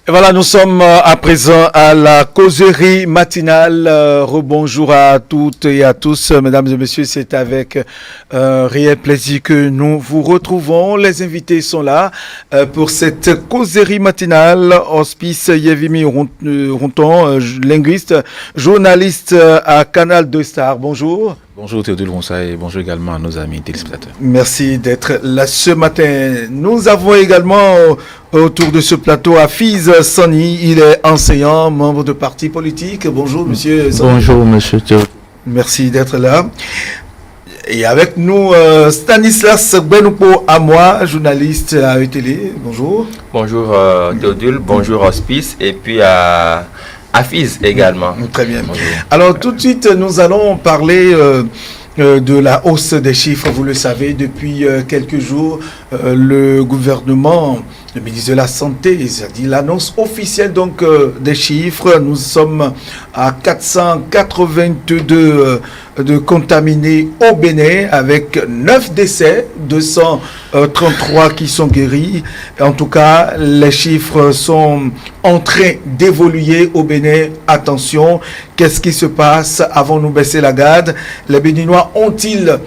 Et voilà, nous sommes à présent à la causerie matinale. Rebonjour à toutes et à tous, mesdames et messieurs. C'est avec réel plaisir que nous vous retrouvons. Les invités sont là pour cette causerie matinale. Hospice Yevimi Ronton, linguiste, journaliste à Canal 2 Star. Bonjour. Bonjour Théodule Ronsa et bonjour également à nos amis téléspectateurs. Merci d'être là ce matin. Nous avons également autour de ce plateau Hafiz Sani. Il est enseignant, membre de parti politique. Bonjour monsieur Sani. Bonjour monsieur Théodule. Merci d'être là. Et avec nous Stanislas Benoupo Amoa, journaliste à ETélé. Bonjour. Bonjour Théodule, bonjour Hospice et puis à Hafiz également. Très bien. Bonjour. Alors tout de suite, nous allons parler de la hausse des chiffres. Vous le savez, depuis quelques jours, le gouvernement, le ministre de la Santé, c'est-à-dire l'annonce officielle donc des chiffres. Nous sommes à 482 de contaminés au Bénin avec 9 décès, 233 qui sont guéris. En tout cas, les chiffres sont en train d'évoluer au Bénin. Attention, qu'est-ce qui se passe? Avons-nous baissé la garde? Les Béninois ont-ils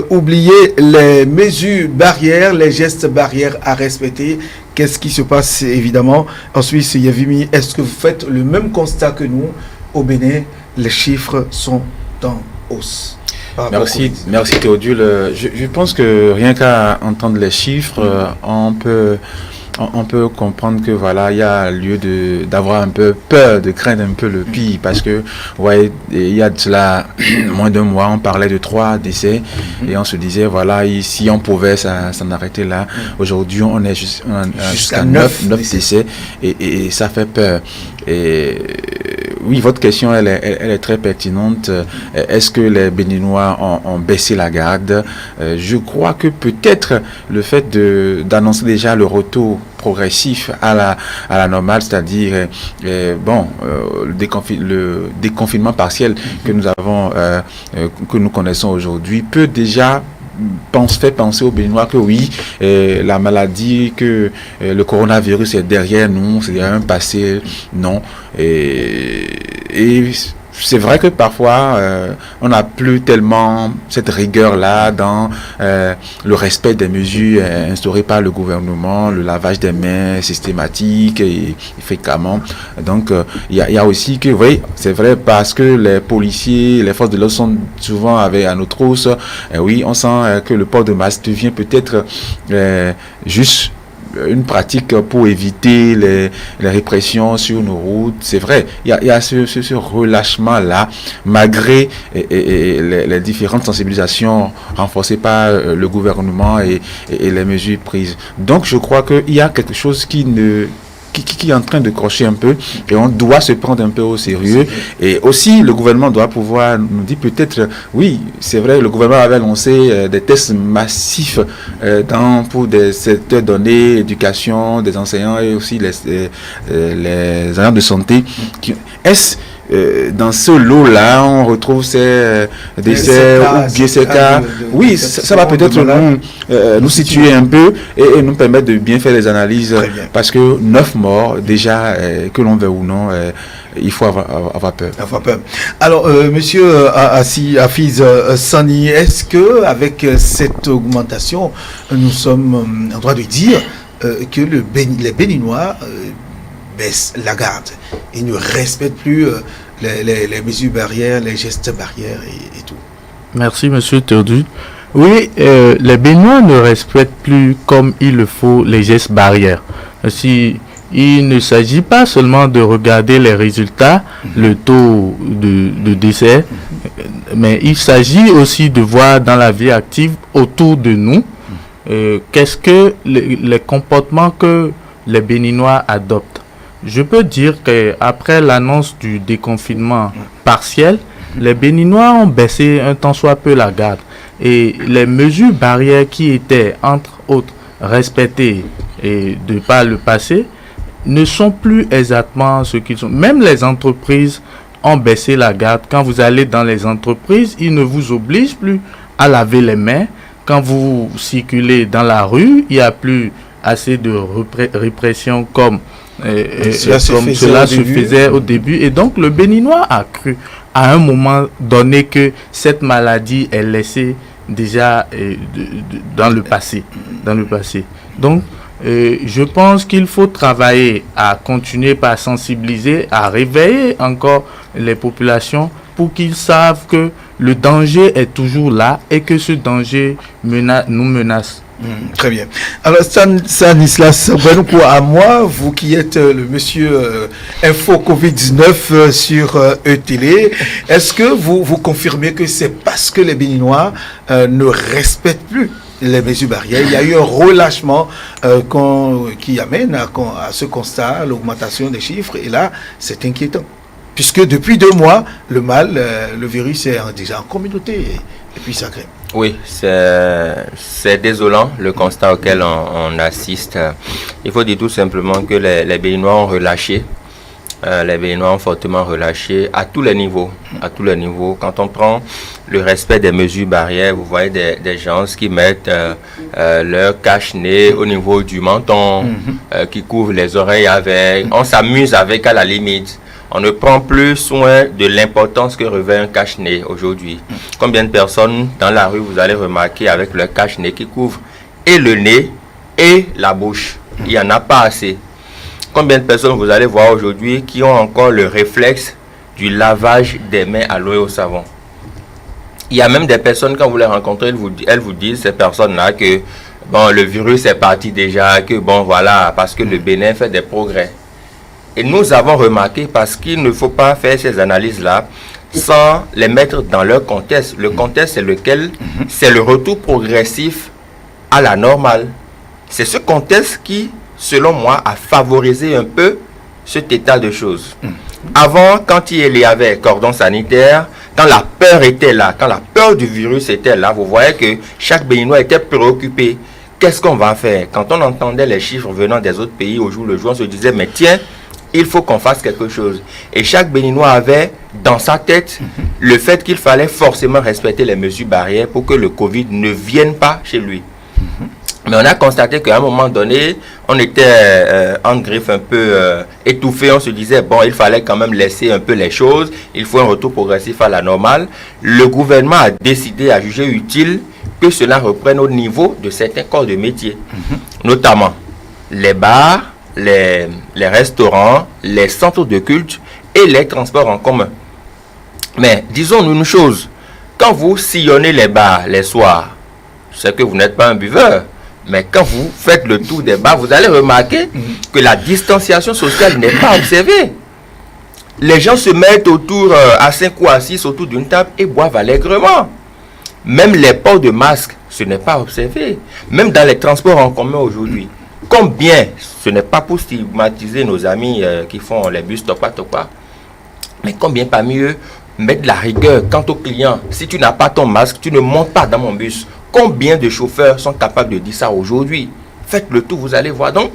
oublié les mesures barrières, les gestes barrières à respecter? Qu'est-ce qui se passe évidemment? Ensuite, Yavimi, est-ce que vous faites le même constat que nous? Au Bénin, les chiffres sont en hausse. Merci Théodule. Je pense que rien qu'à entendre les chiffres, on peut comprendre que voilà, il y a lieu d'avoir un peu peur, de craindre un peu le pire, parce que ouais, il y a de cela moins d'un mois, on parlait de 3 décès et on se disait voilà, si on pouvait s'en arrêter là. Aujourd'hui, on est jusqu'à 9 décès et ça fait peur. Et oui, votre question, elle est très pertinente. Est-ce que les Béninois ont baissé la garde? Je crois que peut-être le fait d'annoncer déjà le retour progressif à la normale, c'est-à-dire le déconfinement partiel que nous avons, que nous connaissons aujourd'hui, peut déjà fait penser aux Béninois que oui, la maladie, que le coronavirus est derrière nous, c'est un passé, non. Et c'est vrai que parfois, on n'a plus tellement cette rigueur-là dans le respect des mesures instaurées par le gouvernement, le lavage des mains systématique et fréquemment. Donc, il y a aussi que, oui, c'est vrai, parce que les policiers, les forces de l'ordre sont souvent à nos trousses. Oui, on sent que le port de masque devient peut-être juste une pratique pour éviter les répressions sur nos routes. C'est vrai, il y a ce relâchement-là, malgré les différentes sensibilisations renforcées par le gouvernement et les mesures prises. Donc, je crois qu'il y a quelque chose qui est en train de crocher un peu et on doit se prendre un peu au sérieux. Et aussi, le gouvernement doit pouvoir nous dire peut-être, oui, c'est vrai, le gouvernement avait lancé des tests massifs pour des secteurs donnés, éducation, des enseignants et aussi les agents de santé. Est-ce dans ce lot-là, on retrouve ces décès ou bien ces cas. Oui, ça va peut-être nous situer un peu et nous permettre de bien faire les analyses. Parce que 9 morts, déjà, que l'on veuille ou non, il faut avoir peur. Alors, monsieur Hafiz Sani, est-ce que avec cette augmentation, nous sommes en droit de dire que les Béninois baissent la garde et ne respectent plus les mesures barrières, les gestes barrières et tout? Merci monsieur Théodule. Oui, les Béninois ne respectent plus comme il le faut les gestes barrières. Il ne s'agit pas seulement de regarder les résultats, le taux de décès, mais il s'agit aussi de voir dans la vie active autour de nous qu'est-ce que les comportements que les Béninois adoptent. Je peux dire qu'après l'annonce du déconfinement partiel, les Béninois ont baissé un tant soit peu la garde. Et les mesures barrières qui étaient, entre autres, respectées de par le passé, ne sont plus exactement ce qu'ils sont. Même les entreprises ont baissé la garde. Quand vous allez dans les entreprises, ils ne vous obligent plus à laver les mains. Quand vous circulez dans la rue, il n'y a plus assez de répression comme Cela se comme faisait cela au se début. faisait au début. Et donc le Béninois a cru à un moment donné que cette maladie est laissée déjà dans le passé. Donc je pense qu'il faut travailler à continuer par sensibiliser, à réveiller encore les populations pour qu'ils savent que le danger est toujours là et que ce danger nous menace. Très bien. Alors, Stanislas Gwanouko, à moi, vous qui êtes le monsieur Info Covid-19 sur E-Télé, est-ce que vous confirmez que c'est parce que les Béninois ne respectent plus les mesures barrières? Il y a eu un relâchement qui amène à ce constat, l'augmentation des chiffres, et là, c'est inquiétant. Puisque depuis 2 mois, le virus est déjà en communauté, et puis ça grimpe. Oui, c'est désolant le constat auquel on assiste. Il faut dire tout simplement que les Béninois ont relâché. Les Béninois ont fortement relâché à tous les niveaux. À tous les niveaux. Quand on prend le respect des mesures barrières, vous voyez des gens qui mettent leur cache-nez au niveau du menton, qui couvrent les oreilles avec. On s'amuse avec à la limite. On ne prend plus soin de l'importance que revêt un cache-nez aujourd'hui. Combien de personnes dans la rue vous allez remarquer avec leur cache-nez qui couvre et le nez et la bouche? Il n'y en a pas assez. Combien de personnes vous allez voir aujourd'hui qui ont encore le réflexe du lavage des mains à l'eau et au savon? Il y a même des personnes, quand vous les rencontrez, elles vous disent, ces personnes-là, que bon, le virus est parti déjà, que bon, voilà, parce que le Bénin fait des progrès. Et nous avons remarqué, parce qu'il ne faut pas faire ces analyses-là sans les mettre dans leur contexte. Le contexte, c'est lequel? C'est le retour progressif à la normale. C'est ce contexte qui, selon moi, a favorisé un peu cet état de choses. Avant, quand il y avait cordon sanitaire, quand la peur était là, quand la peur du virus était là, vous voyez que chaque Béninois était préoccupé. Qu'est-ce qu'on va faire? Quand on entendait les chiffres venant des autres pays au jour le jour, on se disait, mais tiens, il faut qu'on fasse quelque chose. Et chaque Béninois avait dans sa tête le fait qu'il fallait forcément respecter les mesures barrières pour que le Covid ne vienne pas chez lui. Mais on a constaté qu'à un moment donné, on était en griffe un peu étouffé. On se disait, bon, il fallait quand même laisser un peu les choses. Il faut un retour progressif à la normale. Le gouvernement a décidé, a jugé utile que cela reprenne au niveau de certains corps de métier. Notamment les bars, les restaurants, les centres de culte et les transports en commun. Mais disons-nous une chose, quand vous sillonnez les bars les soirs, je sais que vous n'êtes pas un buveur, mais quand vous faites le tour des bars, vous allez remarquer que la distanciation sociale n'est pas observée. Les gens se mettent autour, à 5 ou à 6 autour d'une table et boivent allègrement. Même les ports de masques, ce n'est pas observé. Même dans les transports en commun aujourd'hui. Combien, ce n'est pas pour stigmatiser nos amis qui font les bus topa, mais combien parmi eux mettent de la rigueur quant aux clients? Si tu n'as pas ton masque, tu ne montes pas dans mon bus. Combien de chauffeurs sont capables de dire ça aujourd'hui? Faites le tout, vous allez voir. Donc,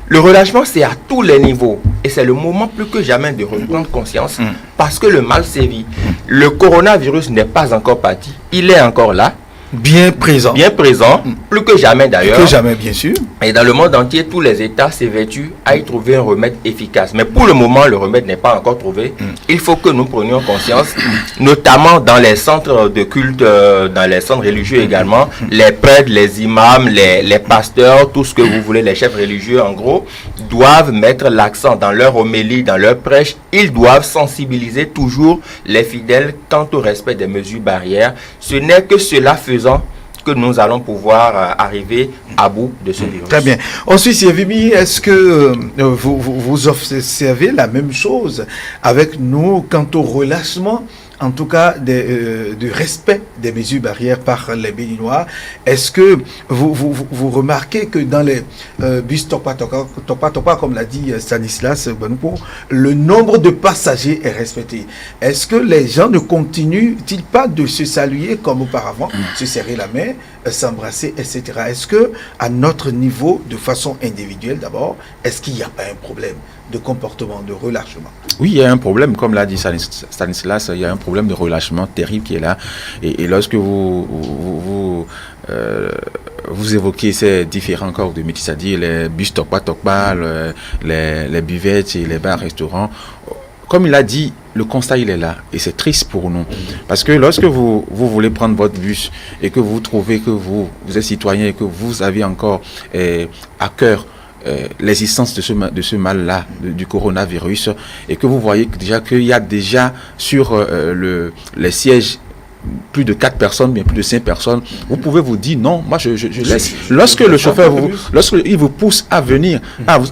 le relâchement, c'est à tous les niveaux. Et c'est le moment plus que jamais de reprendre conscience parce que le mal sévit. Le coronavirus n'est pas encore parti. Il est encore là. Bien présent. Bien présent, plus que jamais d'ailleurs. Plus que jamais, bien sûr. Et dans le monde entier, tous les États s'évertuent à y trouver un remède efficace. Mais pour le moment, le remède n'est pas encore trouvé. Il faut que nous prenions conscience, notamment dans les centres de culte, dans les centres religieux également, les prêtres, les imams, les pasteurs, tout ce que vous voulez, les chefs religieux en gros, doivent mettre l'accent dans leur homélie, dans leur prêche. Ils doivent sensibiliser toujours les fidèles quant au respect des mesures barrières. Ce n'est que cela faisant que nous allons pouvoir arriver à bout de ce virus. Très bien. Ensuite, Yevimi, est-ce que vous observez la même chose avec nous quant au relâchement, en tout cas du respect des mesures barrières par les Béninois? Est-ce que vous remarquez que dans les bus Topa, comme l'a dit Stanislas Gwanouko, le nombre de passagers est respecté? Est-ce que les gens ne continuent-ils pas de se saluer comme auparavant, se serrer la main, s'embrasser, etc.? Est-ce que à notre niveau, de façon individuelle d'abord, est-ce qu'il n'y a pas un problème de comportement, de relâchement? Oui, il y a un problème, comme l'a dit Stanislas, il y a un problème de relâchement terrible qui est là. Et lorsque vous vous évoquez ces différents corps de métiers, c'est-à-dire les bus Tokpa, les buvettes et les bars-restaurants. Comme il a dit, le constat il est là et c'est triste pour nous. Parce que lorsque vous voulez prendre votre bus et que vous trouvez que vous êtes citoyen et que vous avez encore à cœur l'existence de ce mal-là, du coronavirus, et que vous voyez déjà qu'il y a déjà sur les sièges plus de 4 personnes, bien plus de 5 personnes, vous pouvez vous dire non, moi je laisse. Lorsque le chauffeur lorsqu'il vous pousse à venir,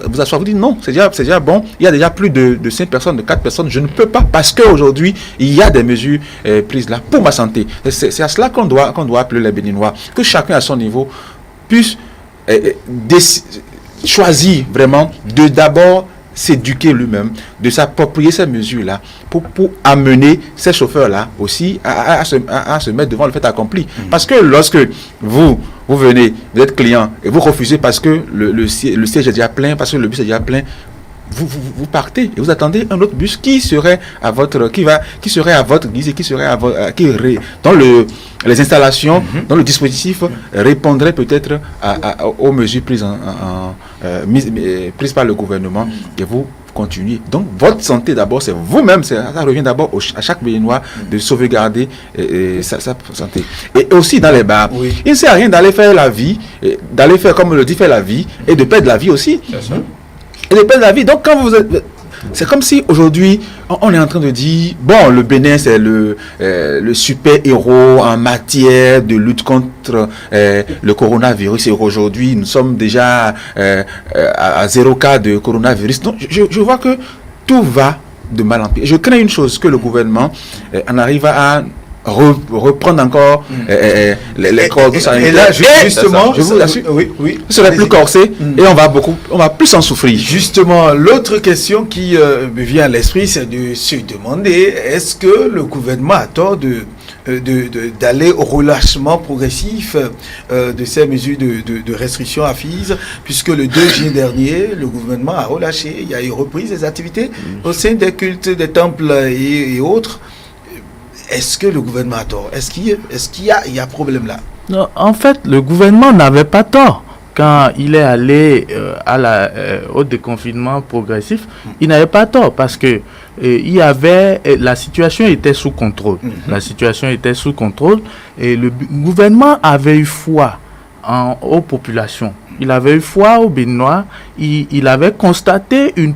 vous asseoir, vous dites non, c'est déjà bon, il y a déjà plus de 5 personnes, de 4 personnes, je ne peux pas parce qu'aujourd'hui, il y a des mesures prises là pour ma santé. C'est à cela qu'on doit appeler les Béninois, que chacun à son niveau puisse choisir vraiment de d'abord s'éduquer lui-même, de s'approprier ces mesures-là pour amener ces chauffeurs-là aussi à se mettre devant le fait accompli. Parce que lorsque vous venez, vous êtes client et vous refusez parce que le siège est déjà plein, parce que le bus est déjà plein, vous partez et vous attendez un autre bus qui serait à votre guise et qui serait dans les installations, dans le dispositif répondrait peut-être aux mesures prises prises par le gouvernement et vous continuez. Donc votre santé d'abord, c'est vous-même, ça revient d'abord à chaque Béninois de sauvegarder sa santé. Et aussi dans les bars, il ne sert à rien d'aller faire la vie, d'aller faire comme on le dit, faire la vie et de perdre la vie aussi. Et de perdre la vie. Donc quand vous êtes... C'est comme si aujourd'hui, on est en train de dire, bon, le Bénin, c'est le super-héros en matière de lutte contre le coronavirus. Et aujourd'hui, nous sommes déjà à 0 cas de coronavirus. Donc, je vois que tout va de mal en pire. Je crains une chose, que le gouvernement en arrive à reprendre encore les coordonnées sanitaires. Et là, justement, je vous assure, ce serait plus corsé et on va plus en souffrir. Justement, l'autre question qui me vient à l'esprit, c'est de se demander, est-ce que le gouvernement a tort d'aller au relâchement progressif de ces mesures de restriction à FIS, puisque le 2 juin dernier, le gouvernement a relâché, il y a eu reprise des activités au sein des cultes, des temples et autres. Est-ce que le gouvernement a tort? Est-ce qu'il y a problème là? Non, en fait, le gouvernement n'avait pas tort. Quand il est allé au déconfinement progressif, il n'avait pas tort parce que la situation était sous contrôle. La situation était sous contrôle et le gouvernement avait eu foi aux populations. Il avait eu foi aux Béninois, il avait constaté une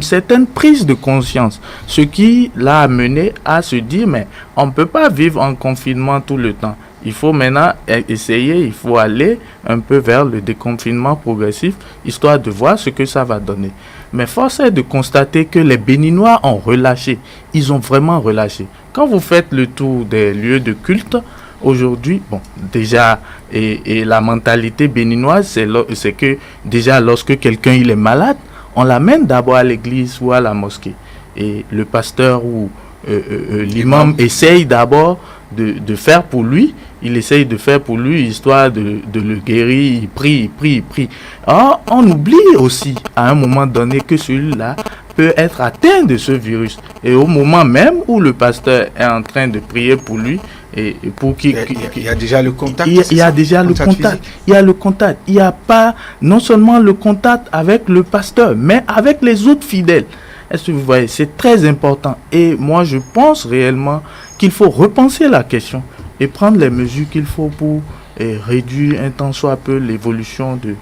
certaine prise de conscience, ce qui l'a amené à se dire, mais on ne peut pas vivre en confinement tout le temps. Il faut maintenant essayer, il faut aller un peu vers le déconfinement progressif, histoire de voir ce que ça va donner. Mais force est de constater que les Béninois ont relâché, ils ont vraiment relâché. Quand vous faites le tour des lieux de culte, aujourd'hui, bon, déjà, et la mentalité béninoise, c'est que déjà, lorsque quelqu'un il est malade, on l'amène d'abord à l'église ou à la mosquée. Et le pasteur ou l'imam essaye d'abord de faire pour lui. Il essaye de faire pour lui, histoire de le guérir. Il prie. Or, on oublie aussi, à un moment donné, que celui-là peut être atteint de ce virus. Et au moment même où le pasteur est en train de prier pour lui, et pour qu'il il y a déjà le contact. Il y a déjà le contact. Il y a le contact. Il n'y a pas non seulement le contact avec le pasteur, mais avec les autres fidèles. Est-ce que vous voyez? C'est très important. Et moi, je pense réellement qu'il faut repenser la question et prendre les mesures qu'il faut pour réduire un tant soit peu l'évolution du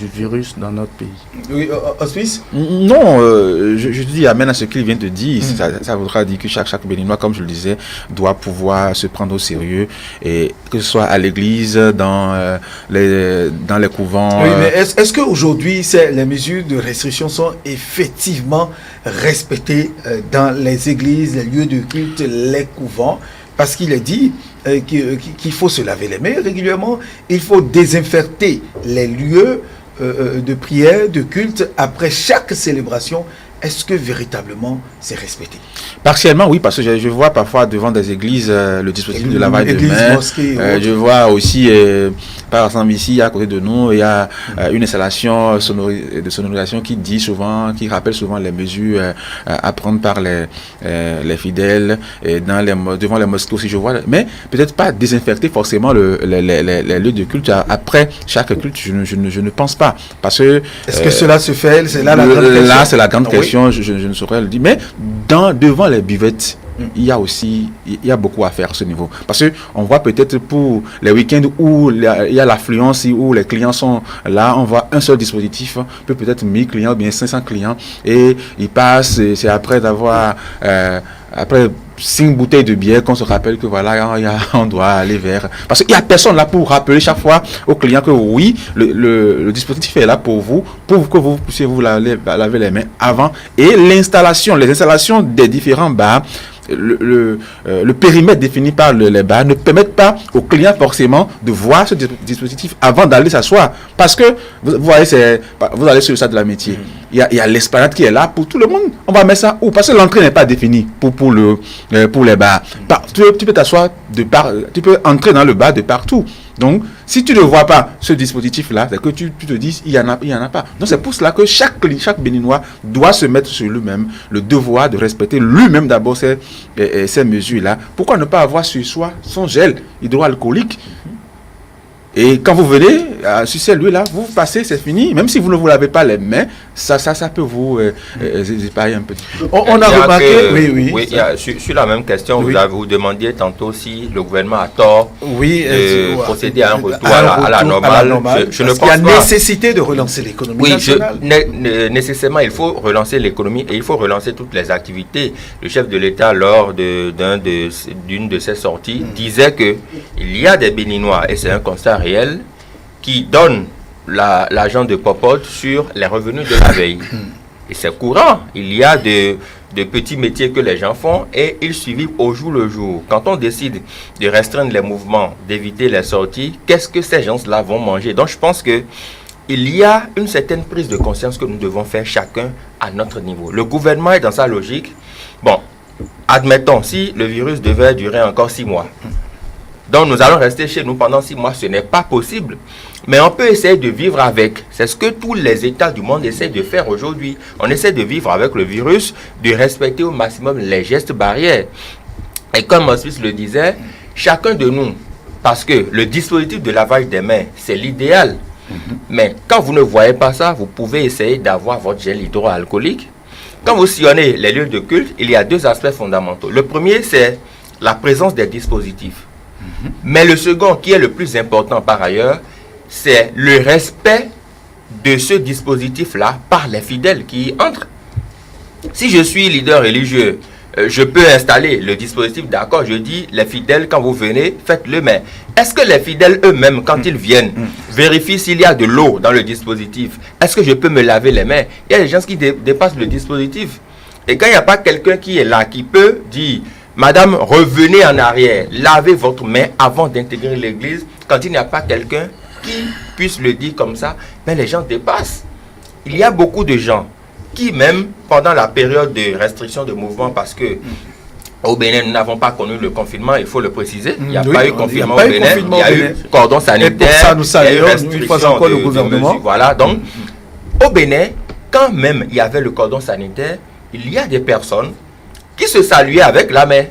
virus dans notre pays. Oui, Hospice? Non, je dis amène à ce qu'il vient de dire. Ça voudra dire que chaque Béninois, comme je le disais, doit pouvoir se prendre au sérieux, et que ce soit à l'église, dans les couvents. Oui, mais est-ce qu'aujourd'hui, les mesures de restriction sont effectivement respectées dans les églises, les lieux de culte, les couvents? Parce qu'il est dit qu'il faut se laver les mains régulièrement, il faut désinfecter les lieux de prière, de culte après chaque célébration. est-ce que véritablement c'est respecté? Partiellement, oui, parce que je vois parfois devant des églises le dispositif de lavage de mains. Mosquée, Je vois aussi, par exemple, ici, à côté de nous, il y a une installation de sonorisation qui dit souvent, qui rappelle souvent les mesures à prendre par les fidèles et devant les mosquées aussi, je vois. Mais peut-être pas désinfecter forcément les lieux de culte après chaque culte, je ne pense pas. Parce que... Est-ce que cela se fait? C'est là la grande question. Là, c'est la grande question. Oui. Je ne saurais le dire. Mais devant les buvettes, il y a beaucoup à faire à ce niveau. Parce qu'on voit peut-être pour les week-ends où il y a l'affluence, où les clients sont là, on voit un seul dispositif, peut-être 1000 clients ou bien 500 clients, et ils passent, et c'est après d'avoir... après 5 bouteilles de bière qu'on se rappelle que voilà, on doit aller vers... Parce qu'il n'y a personne là pour rappeler chaque fois aux clients que oui, le dispositif est là pour que vous puissiez vous laver les mains avant. Et les installations des différents bars, le périmètre défini par les bars ne permettent pas aux clients forcément de voir ce dispositif avant d'aller s'asseoir. Parce que, vous voyez, vous allez sur le stade de l'Amitié. Il y a l'esplanade qui est là pour tout le monde. On va mettre ça où? Parce que l'entrée n'est pas définie pour les bars. Tu peux t'asseoir tu peux entrer dans le bar de partout. Donc, si tu ne vois pas ce dispositif-là, c'est que tu te dis, il y en a pas. Donc, c'est pour cela que chaque Béninois doit se mettre sur lui-même le devoir de respecter lui-même d'abord ces mesures-là. Pourquoi ne pas avoir sur soi son gel hydroalcoolique? Et quand vous venez sur ces lieux-là, vous passez, c'est fini. Même si vous ne vous lavez pas les mains, ça peut vous épargner un petit peu. On a remarqué... Oui, sur la même question, vous demandiez tantôt si le gouvernement a tort de procéder à un retour à la normale. Je ne pense pas. Il y a nécessité de relancer l'économie nationale. Nécessairement, il faut relancer l'économie et il faut relancer toutes les activités. Le chef de l'État, lors d'une de ses sorties, disait qu'il y a des Béninois, et c'est un constat réel, qui donnent l'argent de popote sur les revenus de la veille. Et c'est courant. Il y a de petits métiers que les gens font et ils suivent au jour le jour. Quand on décide de restreindre les mouvements, d'éviter les sorties, qu'est-ce que ces gens-là vont manger? Donc je pense que il y a une certaine prise de conscience que nous devons faire chacun à notre niveau. Le gouvernement est dans sa logique. Bon, admettons, si le virus devait durer encore 6 mois, donc nous allons rester chez nous pendant 6 mois, ce n'est pas possible. Mais on peut essayer de vivre avec. C'est ce que tous les États du monde essaient de faire aujourd'hui. On essaie de vivre avec le virus, de respecter au maximum les gestes barrières. Et comme Hospice le disait, chacun de nous, parce que le dispositif de lavage des mains, c'est l'idéal. Mais quand vous ne voyez pas ça, vous pouvez essayer d'avoir votre gel hydroalcoolique. Quand vous sillonnez les lieux de culte, il y a 2 aspects fondamentaux. Le premier, c'est la présence des dispositifs. Mais le second, qui est le plus important par ailleurs, c'est le respect de ce dispositif-là par les fidèles qui y entrent. Si je suis leader religieux, je peux installer le dispositif, d'accord, je dis, les fidèles, quand vous venez, faites-le, mais est-ce que les fidèles eux-mêmes, quand ils viennent, vérifient s'il y a de l'eau dans le dispositif? Est-ce que je peux me laver les mains? Il y a des gens qui dépassent le dispositif. Et quand il n'y a pas quelqu'un qui est là, qui peut dire, madame, revenez en arrière, lavez votre main avant d'intégrer l'église, quand il n'y a pas quelqu'un qui puisse le dire comme ça, mais les gens dépassent. Il y a beaucoup de gens qui, même pendant la période de restriction de mouvement, parce que au Bénin, nous n'avons pas connu le confinement, il faut le préciser. Il n'y a pas eu confinement au Bénin, il y a eu cordon sanitaire, et pour ça, nous saluons, une fois encore le gouvernement. Voilà, donc, au Bénin, quand même il y avait le cordon sanitaire, il y a des personnes qui se saluaient avec la main.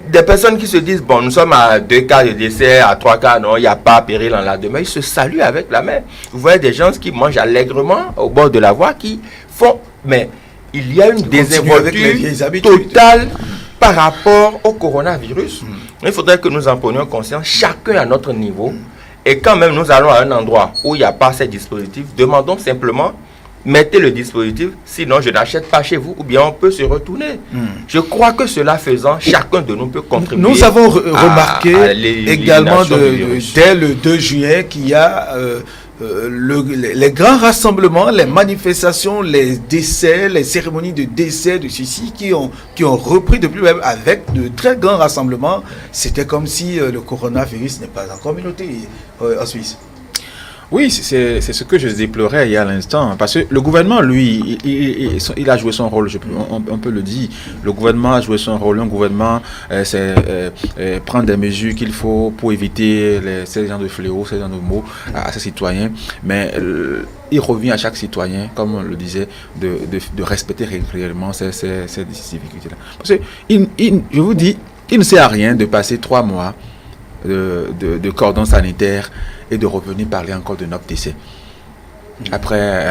Des personnes qui se disent, bon, nous sommes à 2 cas de décès, à 3 cas, non, il n'y a pas péril en la demain. Ils se saluent avec la main. Vous voyez des gens qui mangent allègrement au bord de la voie, qui font... Mais il y a une désinvolture totale par rapport au coronavirus. Il faudrait que nous en prenions conscience, chacun à notre niveau. Et quand même nous allons à un endroit où il n'y a pas ces dispositifs, demandons simplement... Mettez le dispositif, sinon je n'achète pas chez vous, ou bien on peut se retourner. Je crois que cela faisant, chacun de nous peut contribuer. Nous avons remarqué également dès le 2 juillet qu'il y a les grands rassemblements, les manifestations, les décès, les cérémonies de décès de ceux-ci qui ont repris depuis même avec de très grands rassemblements. C'était comme si le coronavirus n'est pas en communauté en Suisse. Oui, c'est ce que je déplorais il y a l'instant, parce que le gouvernement, lui, il a joué son rôle, on peut le dire. Le gouvernement a joué son rôle. Un gouvernement, prend des mesures qu'il faut pour éviter ces genres de fléaux, ces genres de maux à ses citoyens. Mais il revient à chaque citoyen, comme on le disait, de respecter régulièrement ces difficultés-là. Parce que, je vous dis, il ne sert à rien de passer 3 mois de cordon sanitaire et de revenir parler encore de notre décès après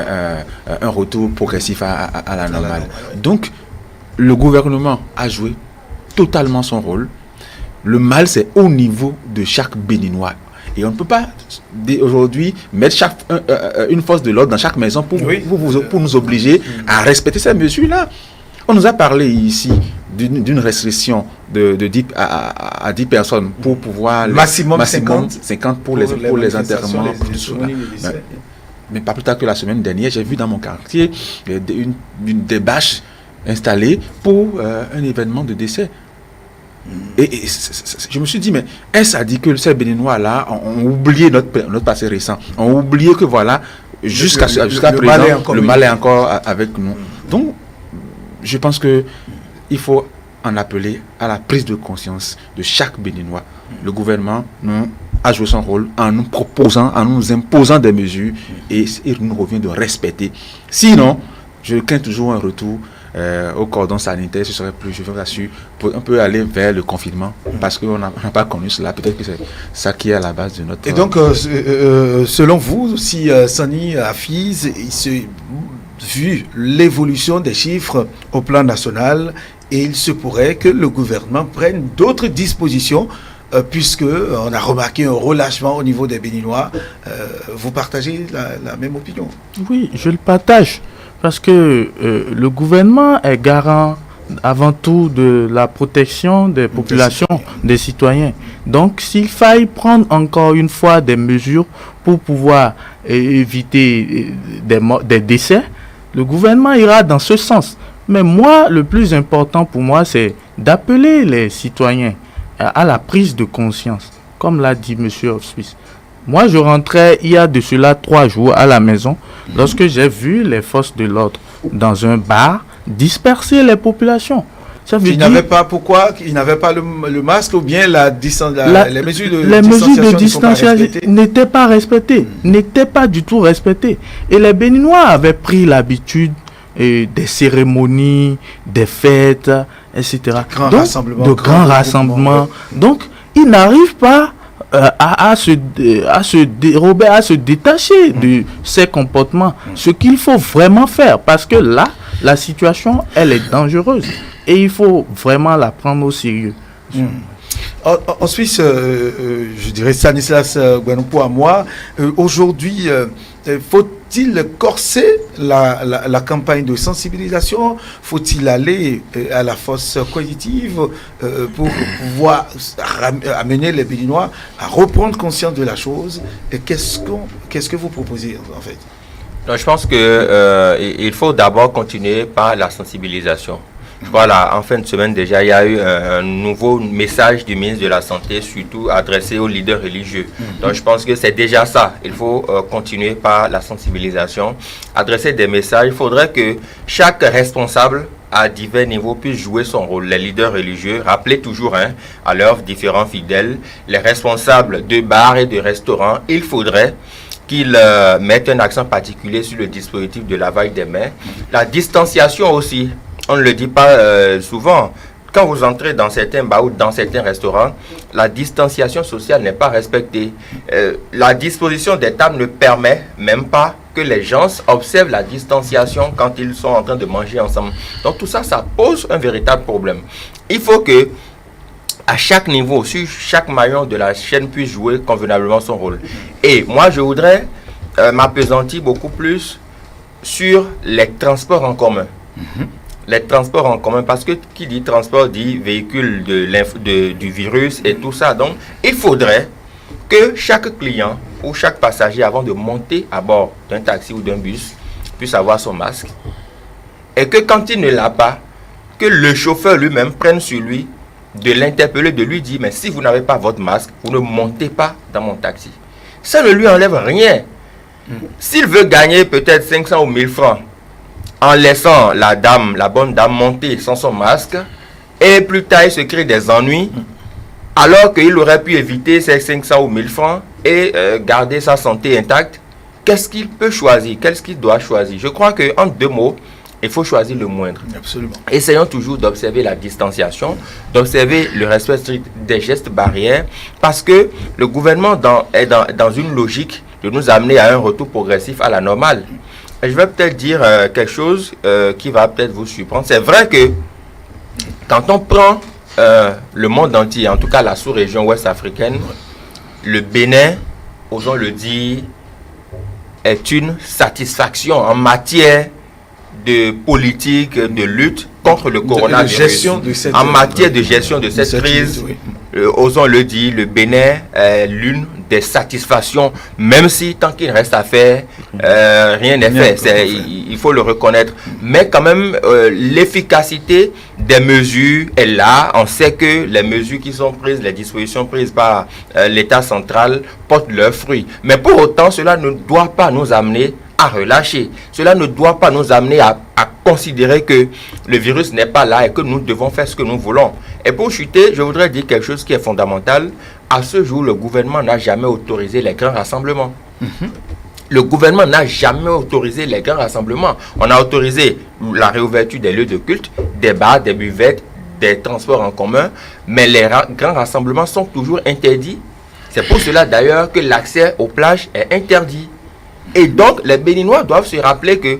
un retour progressif à la normale. Donc, le gouvernement a joué totalement son rôle. Le mal, c'est au niveau de chaque Béninois. Et on ne peut pas aujourd'hui mettre une force de l'ordre dans chaque maison pour nous obliger à respecter ces mesures-là. On nous a parlé ici d'une restriction de 10 à 10 personnes pour pouvoir... Maximum 50 pour les enterrements. Mais pas plus tard que la semaine dernière, j'ai vu dans mon quartier des bâches installées pour un événement de décès. Et je me suis dit, mais est-ce à dire que ces Béninois-là ont oublié notre passé récent, ont oublié que voilà, jusqu'à présent, le mal est encore avec nous. Donc, je pense qu'il faut en appeler à la prise de conscience de chaque Béninois. Le gouvernement a joué son rôle en nous proposant, en nous imposant des mesures, et il nous revient de respecter. Sinon, je crains toujours un retour au cordon sanitaire. Ce serait plus, je vous assure, on peut aller vers le confinement, parce qu'on n'a pas connu cela. Peut-être que c'est ça qui est à la base de notre... Et donc, selon vous, si Sani Hafiz, vu l'évolution des chiffres au plan national, et il se pourrait que le gouvernement prenne d'autres dispositions, puisque on a remarqué un relâchement au niveau des Béninois. Vous partagez la même opinion? Oui, je le partage, parce que le gouvernement est garant avant tout de la protection des populations, des citoyens. Donc, s'il faille prendre encore une fois des mesures pour pouvoir éviter des décès, le gouvernement ira dans ce sens. Mais moi, le plus important pour moi, c'est d'appeler les citoyens à la prise de conscience, comme l'a dit M. Hospice. Moi, je rentrais il y a de cela 3 jours à la maison, lorsque j'ai vu les forces de l'ordre dans un bar disperser les populations. Ils n'avaient pas, pourquoi ils n'avaient pas le masque, ou bien les mesures de distanciation n'étaient pas respectées, n'étaient pas du tout respectées. Et les Béninois avaient pris l'habitude des cérémonies, des fêtes, etc. De grands rassemblements. Donc, ils n'arrivent pas à se dérober, à se détacher de ces comportements. Ce qu'il faut vraiment faire, parce que là, la situation, elle est dangereuse. Et il faut vraiment la prendre au sérieux. En Suisse, je dirais Stanislas Guanopo à moi, aujourd'hui, faut-il corser la campagne de sensibilisation? Faut-il aller à la force cognitive pour pouvoir amener les Béninois à reprendre conscience de la chose? Et qu'est-ce que vous proposez en fait? Non, je pense qu'il faut d'abord continuer par la sensibilisation. Voilà, en fin de semaine déjà, il y a eu un nouveau message du ministre de la Santé, surtout adressé aux leaders religieux. Donc je pense que c'est déjà ça. Il faut continuer par la sensibilisation, adresser des messages. Il faudrait que chaque responsable à divers niveaux puisse jouer son rôle. Les leaders religieux, rappelez toujours à leurs différents fidèles, les responsables de bars et de restaurants, il faudrait qu'ils mettent un accent particulier sur le dispositif de lavage des mains. La distanciation aussi. On ne le dit pas souvent. Quand vous entrez dans certains bars ou dans certains restaurants, la distanciation sociale n'est pas respectée. La disposition des tables ne permet même pas que les gens observent la distanciation quand ils sont en train de manger ensemble. Donc tout ça, ça pose un véritable problème. Il faut que à chaque niveau, sur chaque maillon de la chaîne puisse jouer convenablement son rôle. Et moi, je voudrais m'appesantir beaucoup plus sur les transports en commun. Les transports en commun, parce que qui dit transport dit véhicule du virus et tout ça. Donc, il faudrait que chaque client ou chaque passager, avant de monter à bord d'un taxi ou d'un bus, puisse avoir son masque. Et que quand il ne l'a pas, que le chauffeur lui-même prenne sur lui de l'interpeller, de lui dire, mais si vous n'avez pas votre masque, vous ne montez pas dans mon taxi. Ça ne lui enlève rien. S'il veut gagner peut-être 500 ou 1000 francs, en laissant la bonne dame monter sans son masque, et plus tard il se crée des ennuis, alors qu'il aurait pu éviter ces 500 ou 1000 francs et garder sa santé intacte, qu'est-ce qu'il peut choisir? Qu'est-ce qu'il doit choisir? Je crois qu'en 2 mots, il faut choisir le moindre. Absolument. Essayons toujours d'observer la distanciation, d'observer le respect strict des gestes barrières, parce que le gouvernement est dans une logique de nous amener à un retour progressif à la normale. Et je vais peut-être dire quelque chose qui va peut-être vous surprendre. C'est vrai que quand on prend le monde entier, en tout cas la sous-région ouest africaine, le Bénin, osons le dire, est une satisfaction en matière de politique, de lutte contre le coronavirus. En matière de gestion de cette crise, osons le dire, le Bénin est l'une des satisfactions, même si tant qu'il reste à faire, rien n'est fait. Il faut le reconnaître. Mais quand même, l'efficacité des mesures est là. On sait que les mesures qui sont prises, les dispositions prises par l'État central portent leurs fruits. Mais pour autant, cela ne doit pas nous amener à relâcher. Cela ne doit pas nous amener à considérer que le virus n'est pas là et que nous devons faire ce que nous voulons. Et pour chuter, je voudrais dire quelque chose qui est fondamental. À ce jour, le gouvernement n'a jamais autorisé les grands rassemblements. Le gouvernement n'a jamais autorisé les grands rassemblements. On a autorisé la réouverture des lieux de culte, des bars, des buvettes, des transports en commun, mais les grands rassemblements sont toujours interdits. C'est pour cela d'ailleurs que l'accès aux plages est interdit. Et donc, les Béninois doivent se rappeler que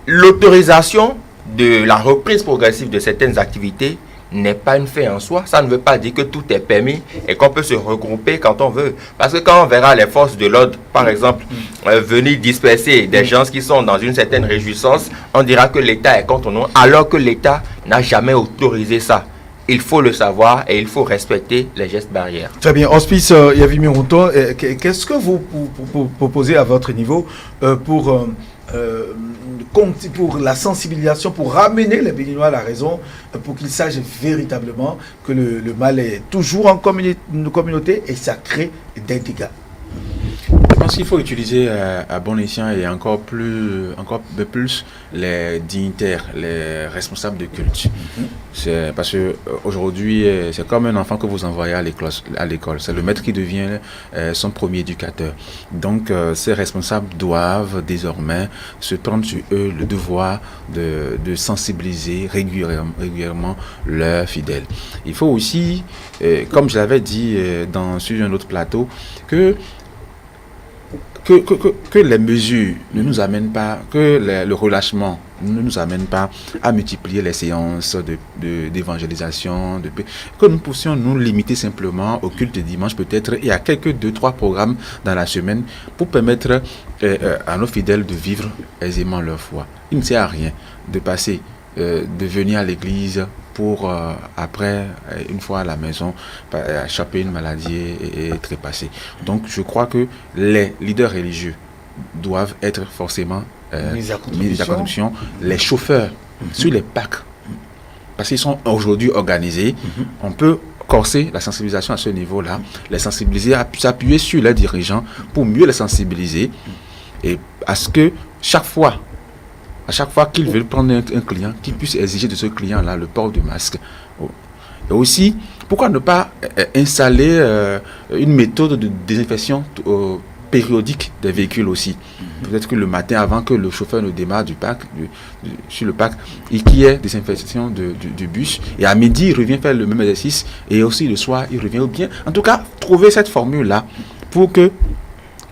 l'autorisation de la reprise progressive de certaines activités n'est pas une fin en soi. Ça ne veut pas dire que tout est permis et qu'on peut se regrouper quand on veut. Parce que quand on verra les forces de l'ordre, par exemple, venir disperser des gens qui sont dans une certaine réjouissance, on dira que l'État est contre nous, alors que l'État n'a jamais autorisé ça. Il faut le savoir et il faut respecter les gestes barrières. Très bien. Hospice Yavi Mironton, qu'est-ce que vous proposez à votre niveau pour la sensibilisation, pour ramener les Béninois à la raison, pour qu'ils sachent véritablement que le mal est toujours en communauté et ça crée des dégâts? Je pense qu'il faut utiliser à bon escient et encore de plus les dignitaires, les responsables de culte. C'est parce que aujourd'hui, c'est comme un enfant que vous envoyez à l'école. C'est le maître qui devient son premier éducateur. Donc, ces responsables doivent désormais se prendre sur eux le devoir de sensibiliser régulièrement leurs fidèles. Il faut aussi, comme je l'avais dit sur un autre plateau, que les mesures ne nous amènent pas, le relâchement ne nous amène pas à multiplier les séances d'évangélisation, que nous puissions nous limiter simplement au culte de dimanche peut-être et à quelques 2-3 programmes dans la semaine pour permettre à nos fidèles de vivre aisément leur foi. Il ne sert à rien de passer, de venir à l'église pour après, une fois à la maison, choper une maladie et trépasser. Donc je crois que les leaders religieux doivent être forcément mis à contribution. Les chauffeurs sur les packs, parce qu'ils sont aujourd'hui organisés, on peut corser la sensibilisation à ce niveau-là, les sensibiliser, s'appuyer sur les dirigeants pour mieux les sensibiliser et à ce que à chaque fois qu'ils veulent prendre un client, qu'ils puissent exiger de ce client-là le port de masque. Et aussi, pourquoi ne pas installer une méthode de désinfection périodique des véhicules aussi. Peut-être que le matin, avant que le chauffeur ne démarre sur le parc, et qu'il y ait désinfection du bus, et à midi, il revient faire le même exercice, et aussi le soir, il revient bien. En tout cas, trouver cette formule-là pour que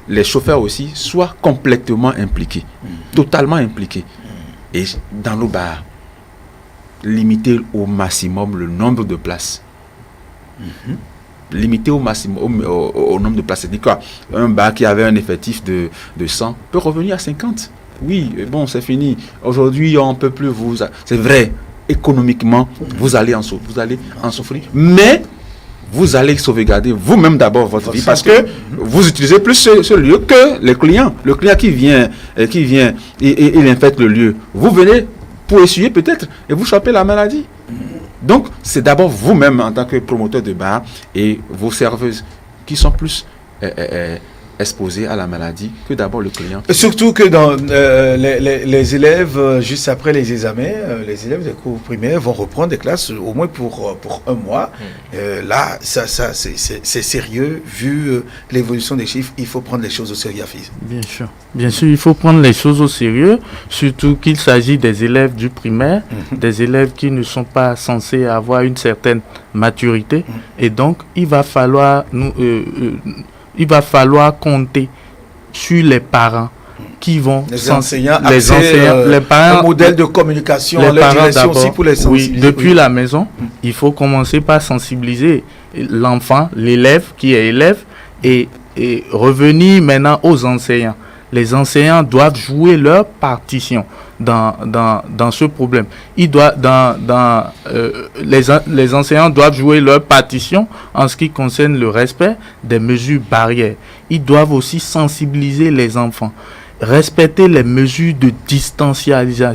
les chauffeurs aussi soient complètement impliqués, totalement impliqués. Et dans nos bars, limiter au maximum le nombre de places. Limiter au maximum au nombre de places. C'est-à-dire quoi? Un bar qui avait un effectif de 100 peut revenir à 50. Oui, bon, c'est fini. Aujourd'hui, on ne peut plus vous... C'est vrai, économiquement, vous allez en souffrir. Mais vous allez sauvegarder vous-même d'abord votre vie parce que vous utilisez plus ce lieu que le client. Le client qui vient et il infecte le lieu. Vous venez pour essuyer peut-être et vous chopez la maladie. Donc, c'est d'abord vous-même en tant que promoteur de bar et vos serveuses qui sont plus exposés à la maladie que d'abord le client. Surtout que dans les élèves, juste après les examens, les élèves des cours primaires vont reprendre des classes au moins pour un mois. Là, ça c'est sérieux. Vu l'évolution des chiffres, il faut prendre les choses au sérieux, Hafiz. Bien sûr, il faut prendre les choses au sérieux, surtout qu'il s'agit des élèves du primaire, des élèves qui ne sont pas censés avoir une certaine maturité. Et donc, il va falloir compter sur les parents qui vont les enseignants, les parents, un modèle de communication, leur direction aussi pour les sensibiliser. Oui, depuis la maison, il faut commencer par sensibiliser l'enfant, l'élève qui est élève, et revenir maintenant aux enseignants. Les enseignants doivent jouer leur partition dans ce problème. Les enseignants doivent jouer leur partition en ce qui concerne le respect des mesures barrières. Ils doivent aussi sensibiliser les enfants, respecter les mesures de distanciation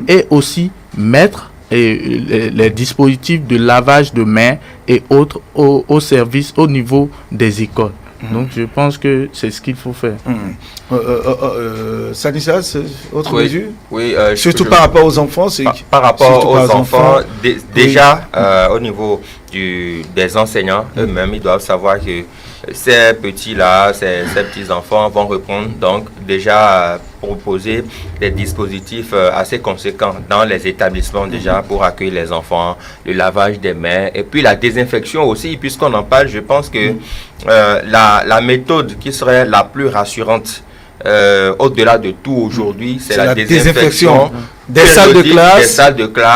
et aussi mettre les dispositifs de lavage de mains et autres au service au niveau des écoles. Donc je pense que c'est ce qu'il faut faire. Stanislas, autre mesure? Oui, surtout par rapport aux enfants. Par rapport aux enfants, déjà au niveau des enseignants eux-mêmes, ils doivent savoir que ces petits-là, ces petits-enfants vont reprendre, donc déjà proposer des dispositifs assez conséquents dans les établissements déjà pour accueillir les enfants, le lavage des mains et puis la désinfection aussi, puisqu'on en parle. Je pense que la méthode qui serait la plus rassurante au-delà de tout aujourd'hui, c'est la désinfection des salles de classe,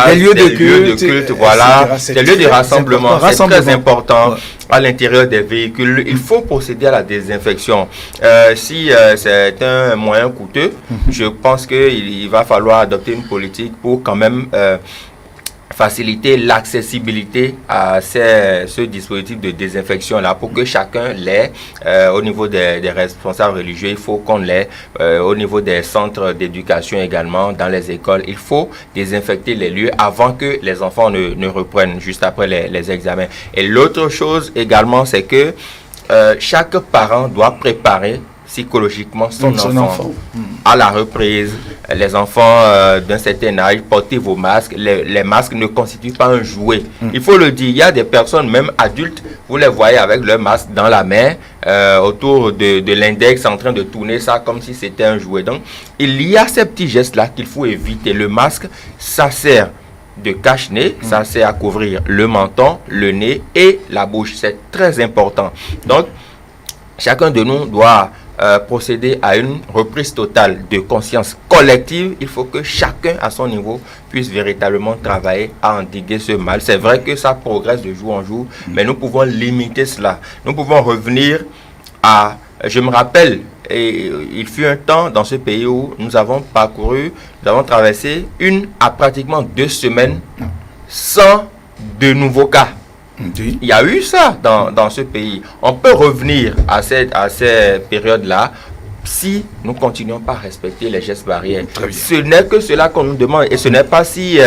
des lieux de culte, voilà, des lieux de rassemblement. C'est très important à l'intérieur des véhicules. Il faut procéder à la désinfection. Si c'est un moyen coûteux, je pense qu'il va falloir adopter une politique pour quand même faciliter l'accessibilité à ce dispositif de désinfection-là pour que chacun l'ait au niveau des responsables religieux. Il faut qu'on l'ait au niveau des centres d'éducation également, dans les écoles. Il faut désinfecter les lieux avant que les enfants ne reprennent juste après les examens. Et l'autre chose également, c'est que chaque parent doit préparer psychologiquement son enfant à la reprise. Les enfants d'un certain âge, portez vos masques. Les masques ne constituent pas un jouet. Il faut le dire, il y a des personnes, même adultes, vous les voyez avec leur masque dans la main, autour de l'index, en train de tourner ça comme si c'était un jouet. Donc, il y a ces petits gestes-là qu'il faut éviter. Le masque, ça sert de cache-nez, ça sert à couvrir le menton, le nez et la bouche. C'est très important. Donc, chacun de nous doit procéder à une reprise totale de conscience collective. Il faut que chacun à son niveau puisse véritablement travailler à endiguer ce mal. C'est vrai que ça progresse de jour en jour, mais nous pouvons limiter cela. Nous pouvons revenir à... Je me rappelle, et il fut un temps dans ce pays où nous avons traversé à pratiquement 2 semaines sans de nouveaux cas. Il y a eu ça dans ce pays. On peut revenir à ces périodes-là si nous continuons pas à respecter les gestes barrières. Ce n'est que cela qu'on nous demande et ce n'est pas si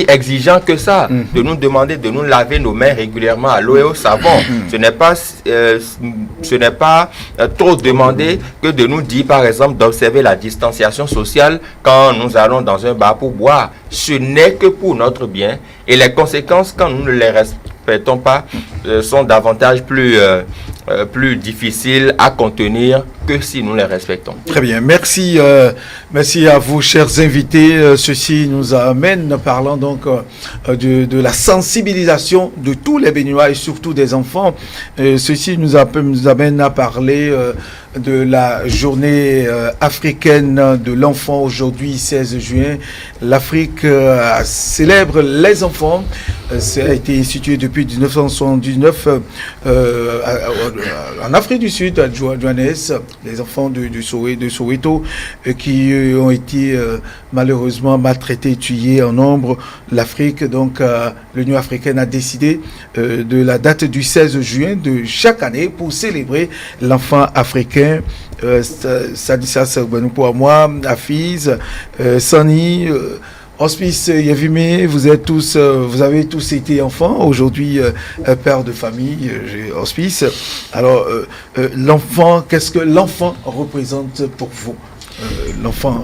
exigeant que ça de nous demander de nous laver nos mains régulièrement à l'eau et au savon. Ce n'est pas trop demandé que de nous dire par exemple d'observer la distanciation sociale quand nous allons dans un bar pour boire. Ce n'est que pour notre bien et les conséquences quand nous ne les respectons pas sont davantage plus difficiles à contenir que si nous les respectons. Très bien, merci à vous chers invités. Ceci nous amène, parlant donc de la sensibilisation de tous les Béninois et surtout des enfants. Ceci nous amène à parler de la journée africaine de l'enfant aujourd'hui, 16 juin. L'Afrique célèbre les enfants. Ça a été institué depuis 1979 en Afrique du Sud, à Johannesburg, les enfants de Soweto qui ont été malheureusement maltraités, tués en nombre. L'Afrique, donc l'Union africaine a décidé de la date du 16 juin de chaque année pour célébrer l'enfant africain. Ça dit ça, c'est pour moi, Hafiz, Sani. Hospice Yavimé, vous avez tous été enfants, aujourd'hui père de famille, Hospice. Alors, l'enfant, qu'est-ce que l'enfant représente pour vous? L'enfant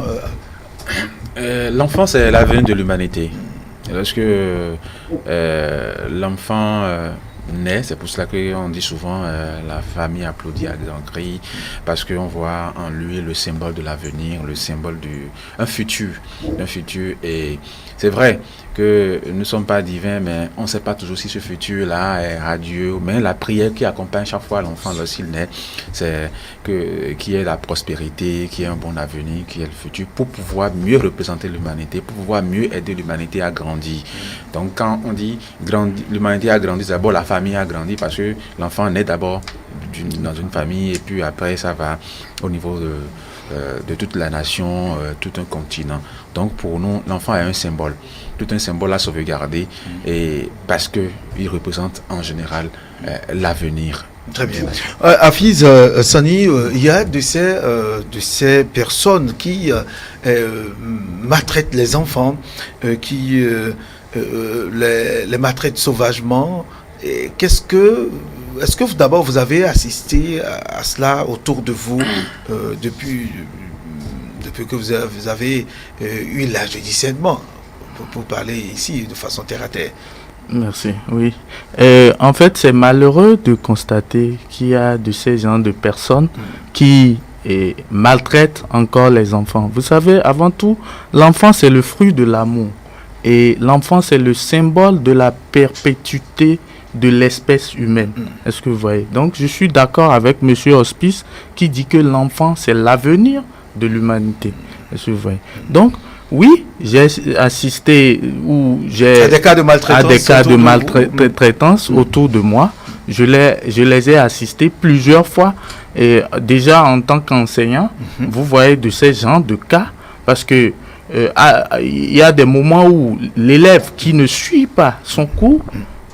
L'enfant, c'est l'avenir de l'humanité. Lorsque l'enfant naît, c'est pour cela qu'on dit souvent la famille applaudit à grands cris, parce qu'on voit en lui le symbole de l'avenir, le symbole d'un futur. Et c'est vrai que nous ne sommes pas divins, mais on ne sait pas toujours si ce futur-là est radieux. Mais la prière qui accompagne chaque fois l'enfant lorsqu'il naît, c'est qu'il y ait la prospérité, qu'il y ait un bon avenir, qu'il y ait le futur, pour pouvoir mieux représenter l'humanité, pour pouvoir mieux aider l'humanité à grandir. Donc quand on dit l'humanité a grandi, d'abord la famille a grandi, parce que l'enfant naît d'abord dans une famille, et puis après ça va au niveau de toute la nation, tout un continent. Donc pour nous, l'enfant est un symbole, tout un symbole à sauvegarder, et parce qu'il représente en général l'avenir. Très bien. Hafiz Sani, il y a de ces personnes qui maltraitent les enfants, qui les maltraitent sauvagement. Est-ce que d'abord vous avez assisté à cela autour de vous depuis que vous avez eu l'âge de discernement, pour parler ici de façon terre à terre? Merci, oui. En fait, c'est malheureux de constater qu'il y a de ces gens de personnes qui maltraitent encore les enfants. Vous savez, avant tout, l'enfant, c'est le fruit de l'amour. Et l'enfant, c'est le symbole de la perpétuité de l'espèce humaine. Est-ce que vous voyez? Donc, je suis d'accord avec M. Hospice qui dit que l'enfant, c'est l'avenir de l'humanité. Est-ce que vous voyez? Donc, oui, j'ai assisté à des cas de maltraitance, autour de moi. Je les ai assistés plusieurs fois. Et déjà, en tant qu'enseignant, vous voyez de ces genres de cas, parce que il y a des moments où l'élève qui ne suit pas son cours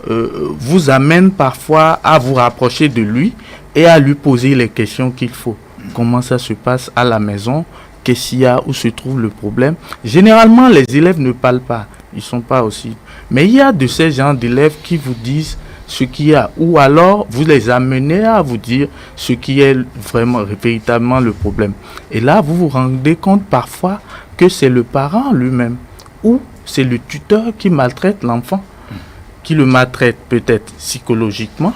vous amène parfois à vous rapprocher de lui et à lui poser les questions qu'il faut. Comment ça se passe à la maison? Qu'est-ce qu'il y a? Où se trouve le problème? Généralement, les élèves ne parlent pas. Ils ne sont pas aussi. Mais il y a de ces gens d'élèves qui vous disent ce qu'il y a. Ou alors, vous les amenez à vous dire ce qui est vraiment, véritablement le problème. Et là, vous vous rendez compte parfois que c'est le parent lui-même ou c'est le tuteur qui maltraite l'enfant, qui le maltraite peut-être psychologiquement,